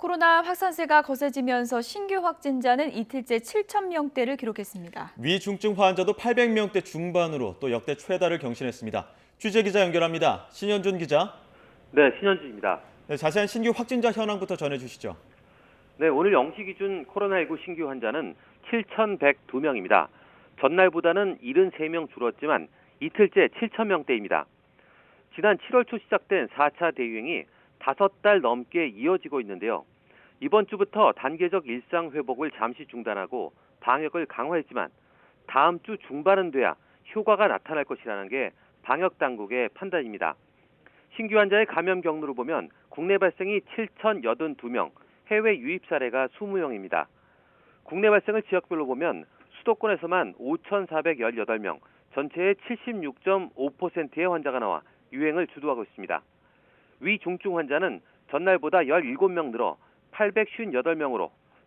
코로나 확산세가 거세지면서 신규 확진자는 이틀째 7천 명대를 기록했습니다. 위중증 환자도 800명대 중반으로 또 역대 최다를 경신했습니다. 취재 기자 연결합니다. 신현준 기자. 네, 신현주입니다. 네, 자세한 신규 확진자 현황부터 전해주시죠. 네, 오늘 0시 기준 코로나19 신규 환자는 7,102명입니다. 전날보다는 73명 줄었지만 이틀째 7,000명대입니다. 지난 7월 초 시작된 4차 대유행이 5달 넘게 이어지고 있는데요. 이번 주부터 단계적 일상 회복을 잠시 중단하고 방역을 강화했지만 다음 주 중반은 돼야 효과가 나타날 것이라는 게 방역 당국의 판단입니다. 신규 환자의 감염 경로를 보면 국내 발생이 7,082명, 해외 유입 사례가 20명입니다. 국내 발생을 지역별로 보면 수도권에서만 5,418명, 전체의 76.5%의 환자가 나와 유행을 주도하고 있습니다. 위중증 환자는 전날보다 17명 늘어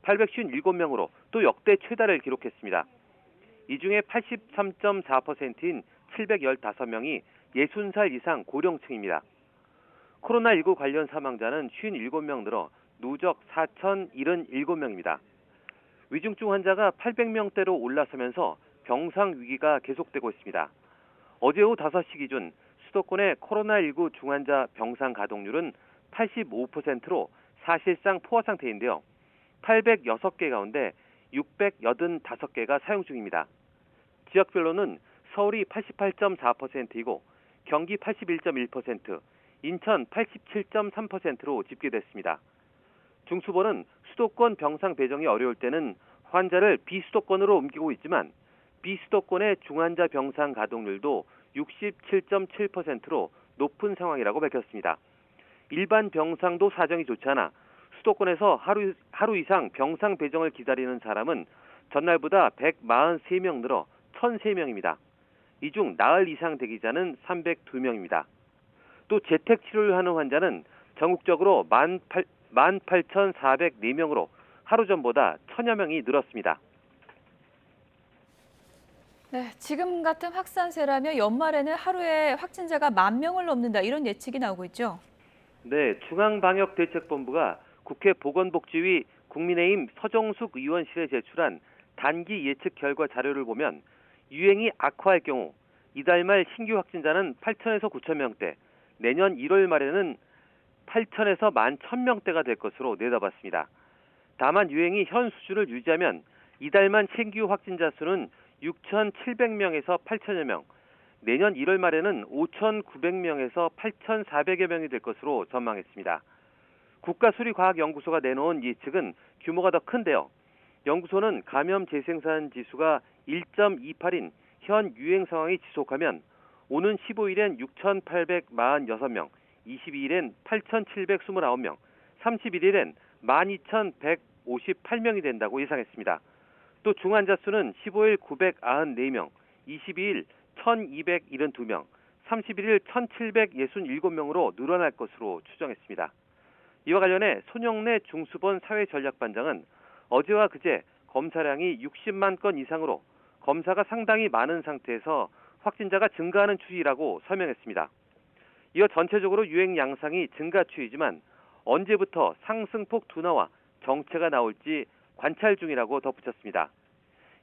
857명으로 또 역대 최다를 기록했습니다. 이 중에 83.4%인 715명이 60살 이상 고령층입니다. 코로나19 관련 사망자는 57명 늘어 누적 4,077명입니다. 위중증 환자가 800명대로 올라서면서 병상 위기가 계속되고 있습니다. 어제 오후 5시 기준 수도권의 코로나19 중환자 병상 가동률은 85%로 사실상 포화 상태인데요. 806개 가운데 685개가 사용 중입니다. 지역별로는 서울이 88.4%이고 경기 81.1%, 인천 87.3%로 집계됐습니다. 중수본은 수도권 병상 배정이 어려울 때는 환자를 비수도권으로 옮기고 있지만 비수도권의 중환자 병상 가동률도 67.7%로 높은 상황이라고 밝혔습니다. 일반 병상도 사정이 좋지 않아 수도권에서 하루 이상 병상 배정을 기다리는 사람은 전날보다 143명 늘어 1,003명입니다. 이 중 나흘 이상 대기자는 302명입니다. 또 재택 치료를 하는 환자는 전국적으로 18,404명으로 하루 전보다 1,000여 명이 늘었습니다. 네, 지금 같은 확산세라면 연말에는 하루에 확진자가 10,000명을 넘는다 이런 예측이 나오고 있죠. 네, 중앙방역대책본부가 국회 보건복지위 국민의힘 서정숙 의원실에 제출한 단기 예측 결과 자료를 보면 유행이 악화할 경우 이달 말 신규 확진자는 8,000에서 9,000명대, 내년 1월 말에는 8,000에서 11,000명대가 될 것으로 내다봤습니다. 다만 유행이 현 수준을 유지하면 이달 말 신규 확진자 수는 6,700명에서 8,000여 명, 내년 1월 말에는 5,900명에서 8,400여 명이 될 것으로 전망했습니다. 국가수리과학연구소가 내놓은 예측은 규모가 더 큰데요. 연구소는 감염 재생산 지수가 1.28인 현 유행 상황이 지속하면 오는 15일엔 6,846명, 22일엔 8,729명, 31일엔 12,158명이 된다고 예상했습니다. 또 중환자 수는 15일 994명, 22일 1,272명, 31일 1,767명으로 늘어날 것으로 추정했습니다. 이와 관련해 손영래 중수본 사회전략반장은 어제와 그제 검사량이 60만 건 이상으로 검사가 상당히 많은 상태에서 확진자가 증가하는 추이라고 설명했습니다. 이어 전체적으로 유행 양상이 증가 추이지만 언제부터 상승폭 둔화와 정체가 나올지 관찰 중이라고 덧붙였습니다.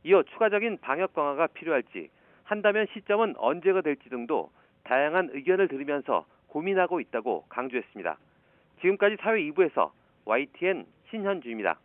이어 추가적인 방역 강화가 필요할지 한다면 시점은 언제가 될지 등도 다양한 의견을 들으면서 고민하고 있다고 강조했습니다. 지금까지 사회 2부에서 YTN 신현주입니다.